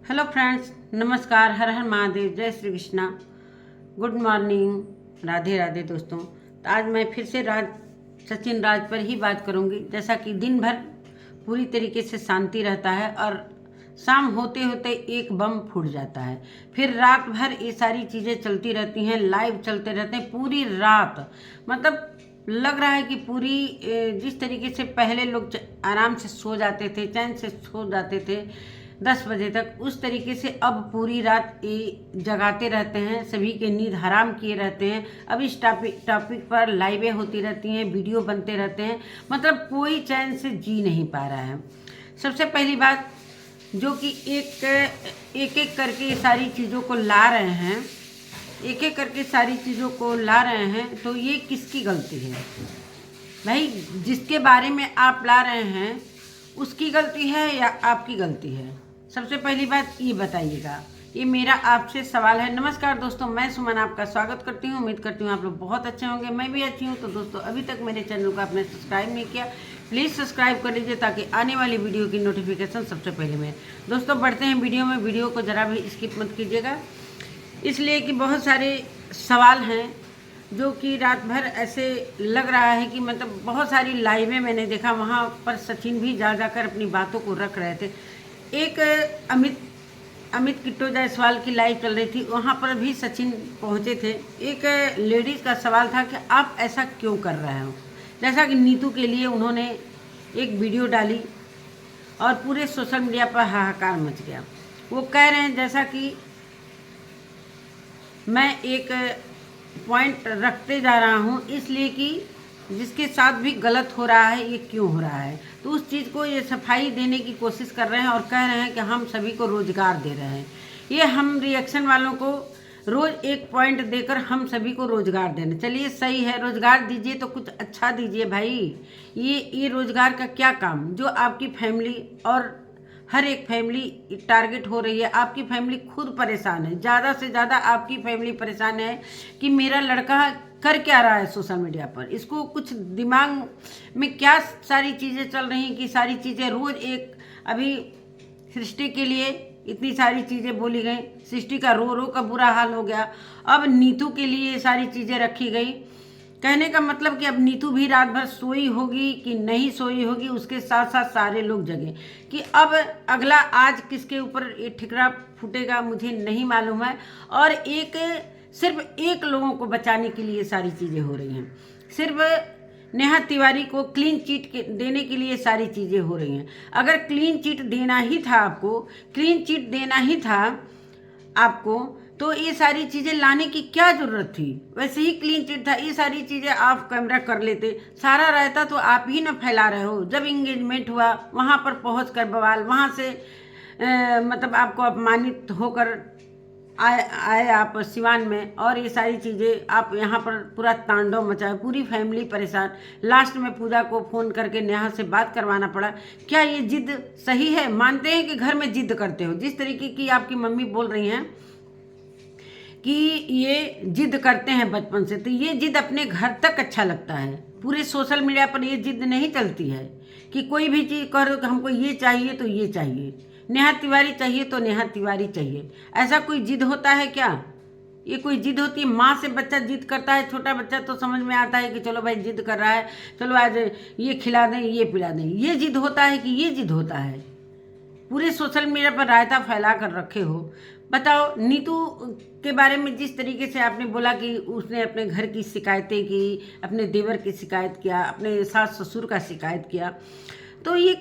Hello friends, नमस्कार। हर हर महादेव, जय Shri Krishna, good morning, Radhe Radhe दोस्तों। तो आज मैं फिर से सचिन राज पर ही बात करूंगी। जैसा कि दिन भर पूरी तरीके से शांति रहता है और शाम होते होते एक बम फूट जाता है। फिर रात भर ये सारी चीज़ें चलती रहती हैं, लाइव चलते रहते हैं पूरी रात। मतलब लग रहा है कि पूरी जिस तरीके से पहले लोग आराम से सो जाते थे, चैन से सो जाते थे 10 बजे तक, उस तरीके से अब पूरी रात ये जगाते रहते हैं, सभी के नींद हराम किए रहते हैं। अब इस टॉपिक पर लाइवें होती रहती हैं, वीडियो बनते रहते हैं। मतलब कोई चैन से जी नहीं पा रहा है। सबसे पहली बात जो कि एक करके सारी चीज़ों को ला रहे हैं, एक एक करके सारी चीज़ों को ला रहे हैं, तो ये किसकी गलती है भाई? जिसके बारे में आप ला रहे हैं उसकी गलती है या आपकी गलती है? सबसे पहली बात ये बताइएगा। ये मेरा आपसे सवाल है। नमस्कार दोस्तों, मैं सुमन आपका स्वागत करती हूँ। उम्मीद करती हूँ आप लोग बहुत अच्छे होंगे, मैं भी अच्छी हूँ। तो दोस्तों, अभी तक मेरे चैनल को आपने सब्सक्राइब नहीं किया, प्लीज़ सब्सक्राइब कर लीजिए ताकि आने वाली वीडियो की नोटिफिकेशन सबसे पहले मिले। दोस्तों, बढ़ते हैं वीडियो में। वीडियो को ज़रा भी स्किप मत कीजिएगा, इसलिए कि बहुत सारे सवाल हैं जो कि रात भर ऐसे लग रहा है कि मतलब बहुत सारी लाइवें मैंने देखा, वहाँ पर सचिन भी जा जाकर अपनी बातों को रख रहे थे। एक अमित किट्टो जायसवाल की लाइव चल रही थी, वहाँ पर भी सचिन पहुँचे थे। एक लेडीज़ का सवाल था कि आप ऐसा क्यों कर रहे हो। जैसा कि नीतू के लिए उन्होंने एक वीडियो डाली और पूरे सोशल मीडिया पर हाहाकार मच गया। वो कह रहे हैं जैसा कि मैं एक पॉइंट रखते जा रहा हूँ, इसलिए कि जिसके साथ भी गलत हो रहा है, ये क्यों हो रहा है, तो उस चीज़ को ये सफाई देने की कोशिश कर रहे हैं और कह रहे हैं कि हम सभी को रोज़गार दे रहे हैं। ये हम रिएक्शन वालों को रोज़ एक पॉइंट देकर हम सभी को रोज़गार देना, चलिए सही है, रोज़गार दीजिए तो कुछ अच्छा दीजिए भाई। ये रोज़गार का क्या काम? जो आपकी फैमिली और हर एक फैमिली टारगेट हो रही है, आपकी फैमिली खुद परेशान है, ज़्यादा से ज़्यादा आपकी फैमिली परेशान है कि मेरा लड़का कर क्या रहा है सोशल मीडिया पर। इसको कुछ दिमाग में क्या सारी चीज़ें चल रही हैं कि सारी चीज़ें रोज़ एक, अभी सृष्टि के लिए इतनी सारी चीज़ें बोली गई, सृष्टि का रो रो का बुरा हाल हो गया। अब नीतू के लिए ये सारी चीज़ें रखी गई। कहने का मतलब कि अब नीतू भी रात भर सोई होगी कि नहीं सोई होगी, उसके साथ साथ सारे लोग जगे कि अब अगला आज किसके ऊपर ये ठिकरा फूटेगा मुझे नहीं मालूम है। और सिर्फ एक लोगों को बचाने के लिए सारी चीज़ें हो रही हैं, सिर्फ नेहा तिवारी को क्लीन चिट देने के लिए सारी चीज़ें हो रही हैं। अगर क्लीन चिट देना ही था आपको, क्लीन चिट देना ही था आपको, तो ये सारी चीज़ें लाने की क्या ज़रूरत थी? वैसे ही क्लीन चिट था, ये सारी चीज़ें ऑफ कैमरा कर लेते, सारा रहता तो आप ही ना फैला रहे हो। जब इंगेजमेंट हुआ वहाँ पर पहुँच कर बवाल, वहाँ से मतलब आपको अपमानित होकर आए आप सिवान में, और ये सारी चीज़ें आप यहाँ पर पूरा तांडव मचाए, पूरी फैमिली परेशान। लास्ट में पूजा को फ़ोन करके नेहा से बात करवाना पड़ा। क्या ये जिद सही है? मानते हैं कि घर में जिद करते हो, जिस तरीके की आपकी मम्मी बोल रही हैं कि ये जिद करते हैं बचपन से, तो ये जिद अपने घर तक अच्छा लगता है। पूरे सोशल मीडिया पर ये जिद नहीं चलती है कि कोई भी चीज़ करो कि हमको ये चाहिए तो ये चाहिए, नेहा तिवारी चाहिए तो नेहा तिवारी चाहिए। ऐसा कोई जिद होता है क्या? ये कोई जिद होती है? माँ से बच्चा जिद करता है, छोटा बच्चा तो समझ में आता है कि चलो भाई जिद कर रहा है, चलो आज ये खिला दें, ये पिला दें। ये जिद होता है कि ये जिद होता है? पूरे सोशल मीडिया पर रायता फैला कर रखे हो। बताओ, नीतू के बारे में जिस तरीके से आपने बोला कि उसने अपने घर की शिकायतें की, अपने देवर की शिकायत किया, अपने सास ससुर का शिकायत किया, तो ये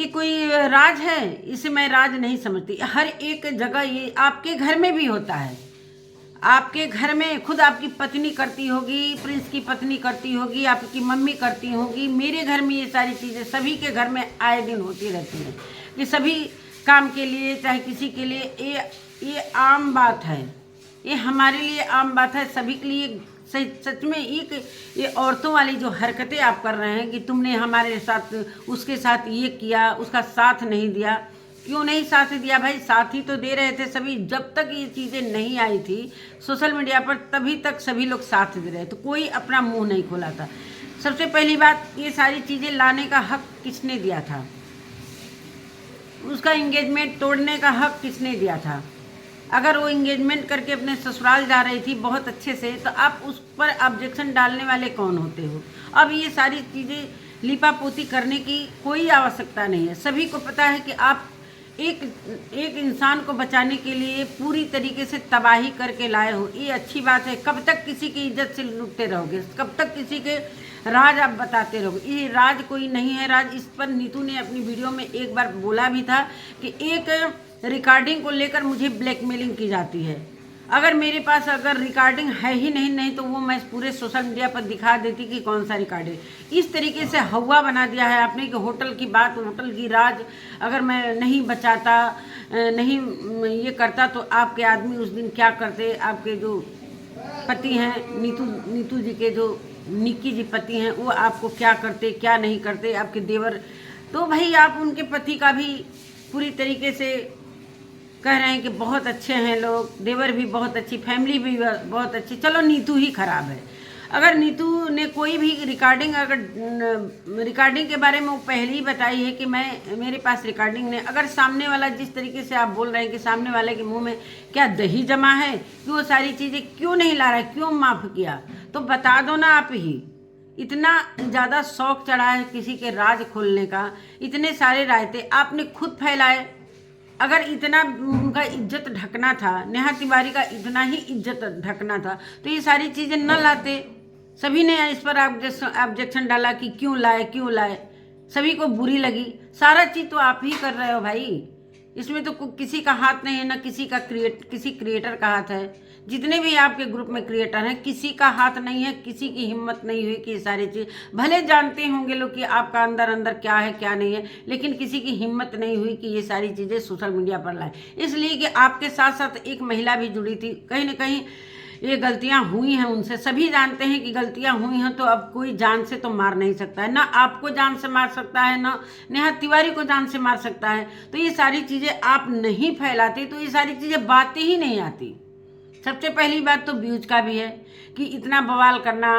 कोई राज है? इसे मैं राज नहीं समझती। हर एक जगह ये आपके घर में भी होता है। आपके घर में खुद आपकी पत्नी करती होगी, प्रिंस की पत्नी करती होगी, आपकी मम्मी करती होगी, मेरे घर में ये सारी चीज़ें सभी के घर में आए दिन होती रहती हैं कि सभी काम के लिए चाहे किसी के लिए ये आम बात है। ये हमारे लिए आम बात है, सभी के लिए सच में। ये औरतों वाली जो हरकतें आप कर रहे हैं कि तुमने हमारे साथ उसके साथ ये किया, उसका साथ नहीं दिया। क्यों नहीं साथ दिया भाई? साथ ही तो दे रहे थे सभी। जब तक ये चीज़ें नहीं आई थी सोशल मीडिया पर, तभी तक सभी लोग साथ दे रहे थे, कोई अपना मुंह नहीं खोला था। सबसे पहली बात, ये सारी चीज़ें लाने का हक किसने दिया था? उसका इंगेजमेंट तोड़ने का हक किसने दिया था? अगर वो इंगेजमेंट करके अपने ससुराल जा रही थी बहुत अच्छे से, तो आप उस पर ऑब्जेक्शन डालने वाले कौन होते हो? अब ये सारी चीज़ें लिपापोती करने की कोई आवश्यकता नहीं है। सभी को पता है कि आप एक इंसान को बचाने के लिए पूरी तरीके से तबाही करके लाए हो। ये अच्छी बात है। कब तक किसी की इज्जत से लूटते रहोगे? कब तक किसी के राज आप बताते रहोगे? ये राज कोई नहीं है। राज इस पर नीतू ने अपनी वीडियो में एक बार बोला भी था कि एक रिकॉर्डिंग को लेकर मुझे ब्लैकमेलिंग की जाती है। अगर मेरे पास अगर रिकॉर्डिंग है ही नहीं तो वो मैं पूरे सोशल मीडिया पर दिखा देती कि कौन सा रिकॉर्डिंग। इस तरीके से हवा बना दिया है आपने कि होटल की बात, होटल की राज अगर मैं नहीं बचाता, नहीं ये करता तो आपके आदमी उस दिन क्या करते? आपके जो पति हैं नीतू जी के, जो निक्की जी पति हैं, वो आपको क्या करते क्या नहीं करते? आपके देवर, तो भाई आप उनके पति का भी पूरी तरीके से कह रहे हैं कि बहुत अच्छे हैं लोग, देवर भी बहुत अच्छी, फैमिली भी बहुत अच्छी। चलो नीतू ही खराब है। अगर नीतू ने कोई भी रिकॉर्डिंग, अगर रिकॉर्डिंग के बारे में वो पहले ही बताई है कि मेरे पास रिकॉर्डिंग ने, अगर सामने वाला जिस तरीके से आप बोल रहे हैं कि सामने वाले के मुंह में क्या दही जमा है कि वो सारी चीज़ें क्यों नहीं ला रहा है, क्यों माफ़ किया, तो बता दो ना आप ही। इतना ज़्यादा शौक चढ़ा है किसी के राज खोलने का, इतने सारे रायते आपने खुद फैलाए। अगर इतना उनका इज्जत ढकना था, नेहा तिवारी का इतना ही इज्जत ढकना था, तो ये सारी चीज़ें न लाते। सभी ने इस पर ऑब्जेक्शन डाला कि क्यों लाए, सभी को बुरी लगी। सारा चीज़ तो आप ही कर रहे हो भाई, इसमें तो किसी का हाथ नहीं है, ना किसी क्रिएटर का हाथ है। जितने भी आपके ग्रुप में क्रिएटर हैं, किसी का हाथ नहीं है, किसी की हिम्मत नहीं हुई कि ये सारी चीज़, भले जानते होंगे लोग कि आपका अंदर क्या है क्या नहीं है, लेकिन किसी की हिम्मत नहीं हुई कि ये सारी चीज़ें सोशल मीडिया पर लाए। इसलिए कि आपके साथ साथ एक महिला भी जुड़ी थी। कहीं ना कहीं ये गलतियां हुई हैं उनसे, सभी जानते हैं कि गलतियां हुई हैं। तो अब कोई जान से तो मार नहीं सकता है, ना आपको जान से मार सकता है, ना नेहा तिवारी को जान से मार सकता है। तो ये सारी चीज़ें आप नहीं फैलाते तो ये सारी चीज़ें बातें ही नहीं आती। सबसे पहली बात तो व्यूज का भी है कि इतना बवाल करना,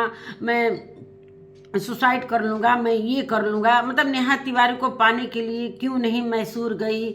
मैं सुसाइड कर लूँगा, मैं ये कर लूँगा। मतलब नेहा तिवारी को पाने के लिए क्यों नहीं मैसूर गई,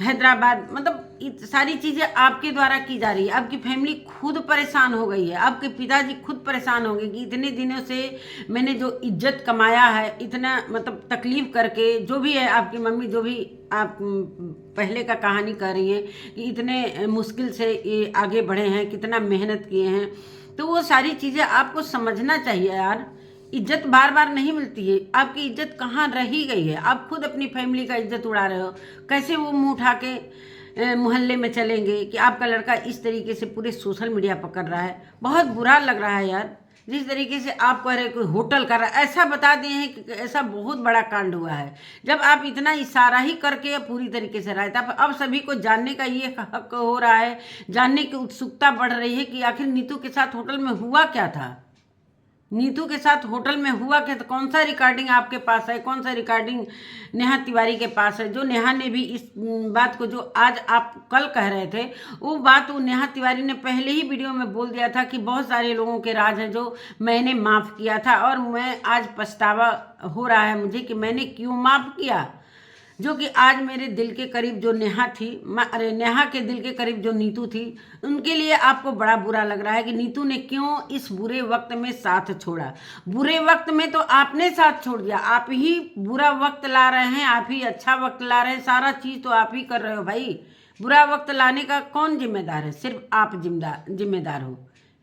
हैदराबाद, मतलब सारी चीज़ें आपके द्वारा की जा रही है। आपकी फैमिली खुद परेशान हो गई है, आपके पिताजी खुद परेशान हो गए कि इतने दिनों से मैंने जो इज्जत कमाया है, इतना मतलब तकलीफ करके, जो भी है आपकी मम्मी, जो भी आप पहले का कहानी कह रही हैं कि इतने मुश्किल से ये आगे बढ़े हैं, कितना मेहनत किए हैं, तो वो सारी चीज़ें आपको समझना चाहिए यार। इज्जत बार बार नहीं मिलती है। आपकी इज्जत कहाँ रही गई है? आप खुद अपनी फैमिली का इज्जत उड़ा रहे हो। कैसे वो मुंह उठा के मोहल्ले में चलेंगे कि आपका लड़का इस तरीके से पूरे सोशल मीडिया पर कर रहा है? बहुत बुरा लग रहा है यार। जिस तरीके से आप कह रहे कोई होटल कर रहा है, ऐसा बता दिए हैं कि ऐसा बहुत बड़ा कांड हुआ है। जब आप इतना इशारा ही करके पूरी तरीके से रहे, तब अब सभी को जानने का ये हक हो रहा है, जानने की उत्सुकता बढ़ रही है कि आखिर नीतू के साथ होटल में हुआ क्या था। नीतू के साथ होटल में हुआ क्या? तो कौन सा रिकॉर्डिंग आपके पास है, कौन सा रिकॉर्डिंग नेहा तिवारी के पास है? जो नेहा ने भी इस बात को, जो आज आप कल कह रहे थे, वो बात वो नेहा तिवारी ने पहले ही वीडियो में बोल दिया था कि बहुत सारे लोगों के राज हैं जो मैंने माफ़ किया था, और मैं आज पछतावा हो रहा है मुझे कि मैंने क्यों माफ़ किया। जो कि आज मेरे दिल के करीब जो नेहा थी, नेहा के दिल के करीब जो नीतू थी, उनके लिए आपको बड़ा बुरा लग रहा है कि नीतू ने क्यों इस बुरे वक्त में साथ छोड़ा। बुरे वक्त में तो आपने साथ छोड़ दिया, आप ही बुरा वक्त ला रहे हैं, आप ही अच्छा वक्त ला रहे हैं। सारा चीज़ तो आप ही कर रहे हो भाई। बुरा वक्त लाने का कौन जिम्मेदार है? सिर्फ आप जिम्मेदार हो।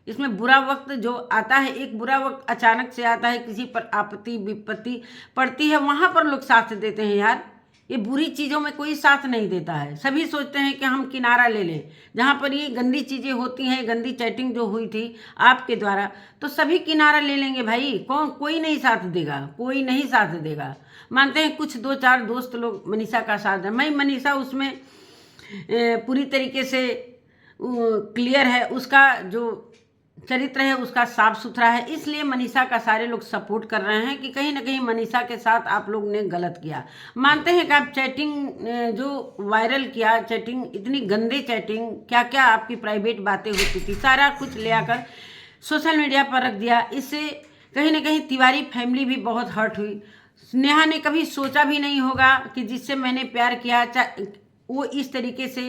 इसमें बुरा वक्त जो आता है, एक बुरा वक्त अचानक से आता है, किसी पर आपत्ति विपत्ति पड़ती है, वहाँ पर लोग साथ देते हैं यार। ये बुरी चीज़ों में कोई साथ नहीं देता है। सभी सोचते हैं कि हम किनारा ले लें। जहाँ पर ये गंदी चीज़ें होती हैं, गंदी चैटिंग जो हुई थी आपके द्वारा, तो सभी किनारा ले लेंगे भाई। कोई नहीं साथ देगा, कोई नहीं साथ देगा। मानते हैं कुछ 2-4 दोस्त लोग मनीषा का साथ है। मैं मनीषा उसमें पूरी तरीके से क्लियर है, उसका जो चरित्र है उसका साफ सुथरा है, इसलिए मनीषा का सारे लोग सपोर्ट कर रहे हैं कि कहीं ना कहीं मनीषा के साथ आप लोग ने गलत किया। मानते हैं कि आप चैटिंग जो वायरल किया, चैटिंग इतनी गंदे चैटिंग, क्या क्या आपकी प्राइवेट बातें होती थी, सारा कुछ ले आकर सोशल मीडिया पर रख दिया। इससे कहीं ना कहीं तिवारी फैमिली भी बहुत हर्ट हुई। नेहा ने कभी सोचा भी नहीं होगा कि जिससे मैंने प्यार किया वो इस तरीके से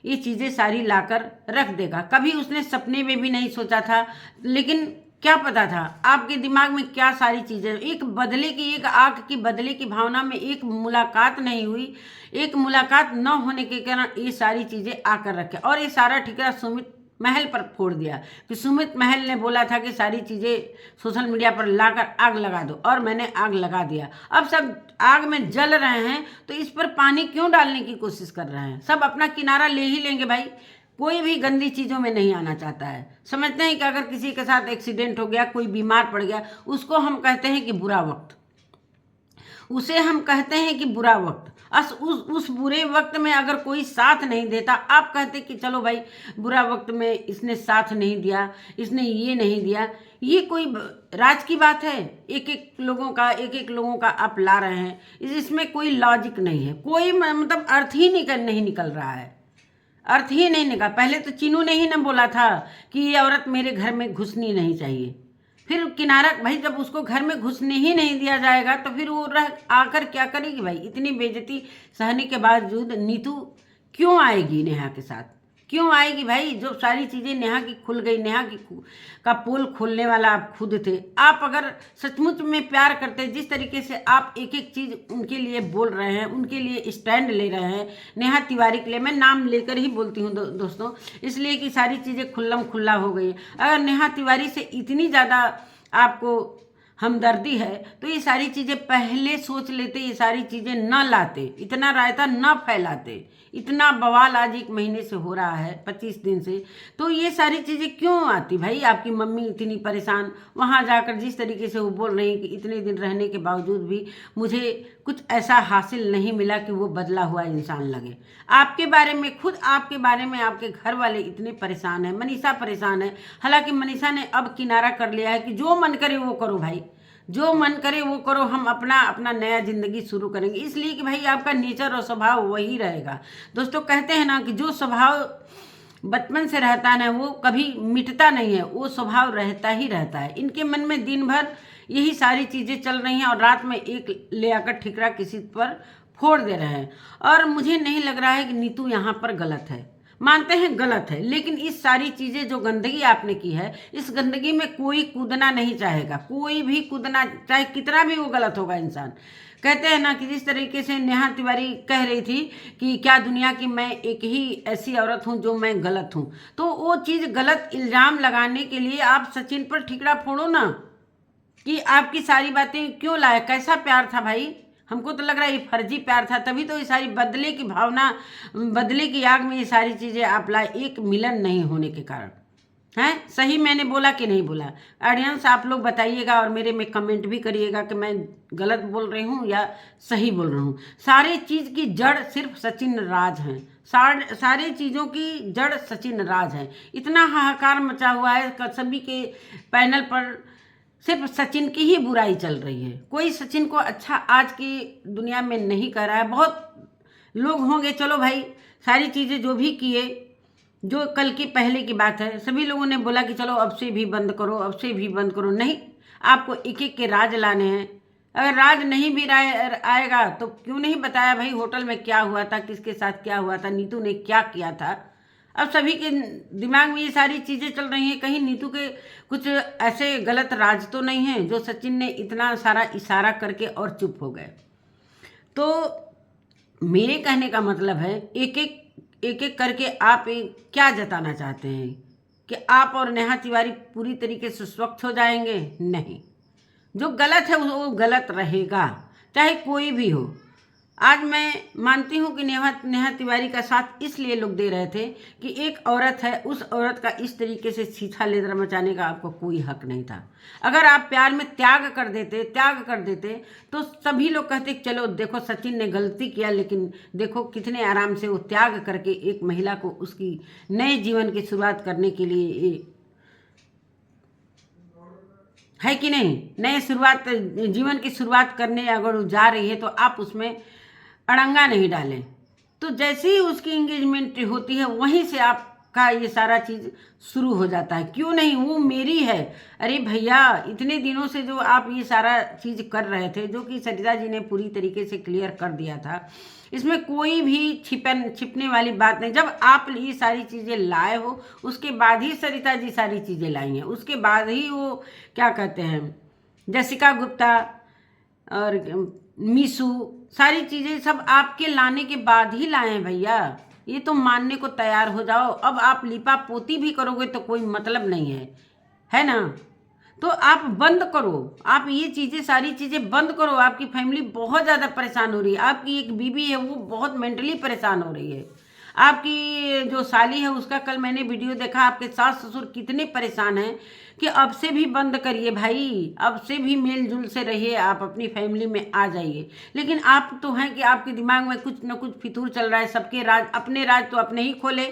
ये चीज़ें सारी लाकर रख देगा। कभी उसने सपने में भी नहीं सोचा था। लेकिन क्या पता था आपके दिमाग में क्या सारी चीज़ें, एक बदले की, एक आग की बदले की भावना में एक मुलाकात नहीं हुई, एक मुलाकात न होने के कारण ये सारी चीज़ें आकर रखे। और ये सारा ठिकरा सुमित महल पर फोड़ दिया कि सुमित महल ने बोला था कि सारी चीज़ें सोशल मीडिया पर लाकर आग लगा दो, और मैंने आग लगा दिया। अब सब आग में जल रहे हैं तो इस पर पानी क्यों डालने की कोशिश कर रहे हैं? सब अपना किनारा ले ही लेंगे भाई। कोई भी गंदी चीज़ों में नहीं आना चाहता है। समझते हैं कि अगर किसी के साथ एक्सीडेंट हो गया, कोई बीमार पड़ गया, उसको हम कहते हैं कि बुरा वक्त, उसे हम कहते हैं कि बुरा वक्त। उस बुरे वक्त में अगर कोई साथ नहीं देता, आप कहते कि चलो भाई बुरा वक्त में इसने साथ नहीं दिया, इसने ये नहीं दिया। ये कोई राज की बात है? एक एक लोगों का आप ला रहे हैं, इसमें कोई लॉजिक नहीं है, कोई मतलब अर्थ ही नहीं निकल रहा है, अर्थ ही नहीं निकला। पहले तो चीनू ने ही ना बोला था कि ये औरत मेरे घर में घुसनी नहीं चाहिए। फिर किनारा भाई, जब उसको घर में घुसने ही नहीं दिया जाएगा तो फिर वो आकर क्या करेगी भाई? इतनी बेइज्जती सहने के बावजूद नीतू क्यों आएगी नेहा के साथ? क्यों आएगी भाई? जो सारी चीज़ें नेहा की खुल गई, नेहा की का पोल खोलने वाला आप खुद थे। आप अगर सचमुच में प्यार करते, जिस तरीके से आप एक एक चीज़ उनके लिए बोल रहे हैं, उनके लिए स्टैंड ले रहे हैं, नेहा तिवारी के लिए, मैं नाम लेकर ही बोलती हूँ दोस्तों, इसलिए कि सारी चीज़ें खुल्लम खुल्ला हो गई। अगर नेहा तिवारी से इतनी ज़्यादा आपको हमदर्दी है तो ये सारी चीज़ें पहले सोच लेते, ये सारी चीज़ें न लाते, इतना रायता न फैलाते। इतना बवाल आज 1 महीने से हो रहा है, 25 दिन से, तो ये सारी चीज़ें क्यों आती भाई? आपकी मम्मी इतनी परेशान, वहाँ जाकर जिस तरीके से वो बोल रही हैं कि इतने दिन रहने के बावजूद भी मुझे कुछ ऐसा हासिल नहीं मिला कि वो बदला हुआ इंसान लगे। आपके बारे में, खुद आपके बारे में आपके घर वाले इतने परेशान हैं, मनीषा परेशान है। हालांकि मनीषा ने अब किनारा कर लिया है कि जो मन करे वो करो भाई, जो मन करे वो करो, हम अपना नया ज़िंदगी शुरू करेंगे। इसलिए कि भाई आपका नेचर और स्वभाव वही रहेगा। दोस्तों कहते हैं ना कि जो स्वभाव बचपन से रहता है ना, वो कभी मिटता नहीं है, वो स्वभाव रहता ही रहता है। इनके मन में दिन भर यही सारी चीज़ें चल रही हैं और रात में एक ले आकर ठिकरा किसी पर फोड़ दे रहे हैं। और मुझे नहीं लग रहा है कि नीतू यहाँ पर गलत है, मानते हैं गलत है, लेकिन इस सारी चीज़ें जो गंदगी आपने की है, इस गंदगी में कोई कूदना नहीं चाहेगा, कोई भी कूदना, चाहे कितना भी वो गलत होगा इंसान। कहते हैं ना कि जिस तरीके से नेहा तिवारी कह रही थी कि क्या दुनिया की मैं एक ही ऐसी औरत हूँ जो मैं गलत हूँ, तो वो चीज़ गलत इल्ज़ाम लगाने के लिए आप सचिन पर ठिकरा फोड़ो ना कि आपकी सारी बातें क्यों लाए। कैसा प्यार था भाई? हमको तो लग रहा है ये फर्जी प्यार था, तभी तो ये सारी बदले की भावना, बदले की आग में ये सारी चीज़ें आप लाए, एक मिलन नहीं होने के कारण। हैं, सही मैंने बोला कि नहीं बोला? ऑडियंस आप लोग बताइएगा और मेरे में कमेंट भी करिएगा कि मैं गलत बोल रही हूँ या सही बोल रही हूँ। सारी चीज़ की जड़ सिर्फ सचिन राज हैं, सारी चीज़ों की जड़ सचिन राज है। इतना हाहाकार मचा हुआ है, सभी के पैनल पर सिर्फ सचिन की ही बुराई चल रही है। कोई सचिन को अच्छा आज की दुनिया में नहीं कर रहा है। बहुत लोग होंगे, चलो भाई सारी चीज़ें जो भी किए, जो कल की पहले की बात है, सभी लोगों ने बोला कि चलो अब से भी बंद करो, अब से भी बंद करो। नहीं, आपको एक एक के राज लाने हैं। अगर राज नहीं भी आएगा तो क्यों नहीं बताया भाई होटल में क्या हुआ था, किसके साथ क्या हुआ था, नीतू ने क्या किया था। अब सभी के दिमाग में ये सारी चीज़ें चल रही हैं, कहीं नीतू के कुछ ऐसे गलत राज तो नहीं हैं जो सचिन ने इतना सारा इशारा करके और चुप हो गए। तो मेरे कहने का मतलब है एक एक करके आप क्या जताना चाहते हैं कि आप और नेहा तिवारी पूरी तरीके से स्वच्छ हो जाएंगे? नहीं, जो गलत है वो गलत रहेगा, चाहे कोई भी हो। आज मैं मानती हूँ कि नेहा तिवारी का साथ इसलिए लोग दे रहे थे कि एक औरत है, उस औरत का इस तरीके से छीछा लेदर मचाने का आपको कोई हक नहीं था। अगर आप प्यार में त्याग कर देते तो सभी लोग कहते चलो देखो सचिन ने गलती किया, लेकिन देखो कितने आराम से वो त्याग करके एक महिला को उसकी नए जीवन की शुरुआत करने के लिए, है कि नहीं, नए जीवन की शुरुआत करने अगर वो जा रही है तो आप उसमें अड़ंगा नहीं डालें। तो जैसे ही उसकी एंगेजमेंट होती है वहीं से आप का ये सारा चीज़ शुरू हो जाता है। क्यों नहीं, वो मेरी है। अरे भैया, इतने दिनों से जो आप ये सारा चीज़ कर रहे थे, जो कि सरिता जी ने पूरी तरीके से क्लियर कर दिया था, इसमें कोई भी छिपने वाली बात नहीं। जब आप ये सारी चीज़ें लाए हो, उसके बाद ही सरिता जी सारी चीज़ें लाई हैं, उसके बाद ही वो क्या कहते हैं, जसिका गुप्ता और मीशू, सारी चीज़ें सब आपके लाने के बाद ही लाए हैं भैया। ये तो मानने को तैयार हो जाओ। अब आप लिपा पोती भी करोगे तो कोई मतलब नहीं है ना। तो आप बंद करो, आप ये चीज़ें सारी चीज़ें बंद करो। आपकी फैमिली बहुत ज़्यादा परेशान हो रही है। आपकी एक बीबी है, वो बहुत मेंटली परेशान हो रही है। आपकी जो साली है, उसका कल मैंने वीडियो देखा, आपके सास ससुर कितने परेशान हैं कि अब से भी बंद करिए भाई, अब से भी मेल जुल से रहिए, आप अपनी फैमिली में आ जाइए। लेकिन आप तो हैं कि आपके दिमाग में कुछ न कुछ फितूर चल रहा है। सबके राज, अपने राज तो अपने ही खोले,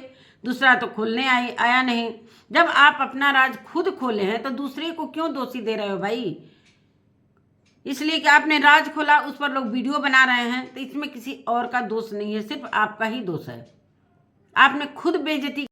दूसरा तो खोलने आया नहीं। जब आप अपना राज खुद खोले हैं तो दूसरे को क्यों दोषी दे रहे हो भाई? इसलिए कि आपने राज खोला, उस पर लोग वीडियो बना रहे हैं, तो इसमें किसी और का दोष नहीं है, सिर्फ आपका ही दोष है। आपने खुद बेइज्जती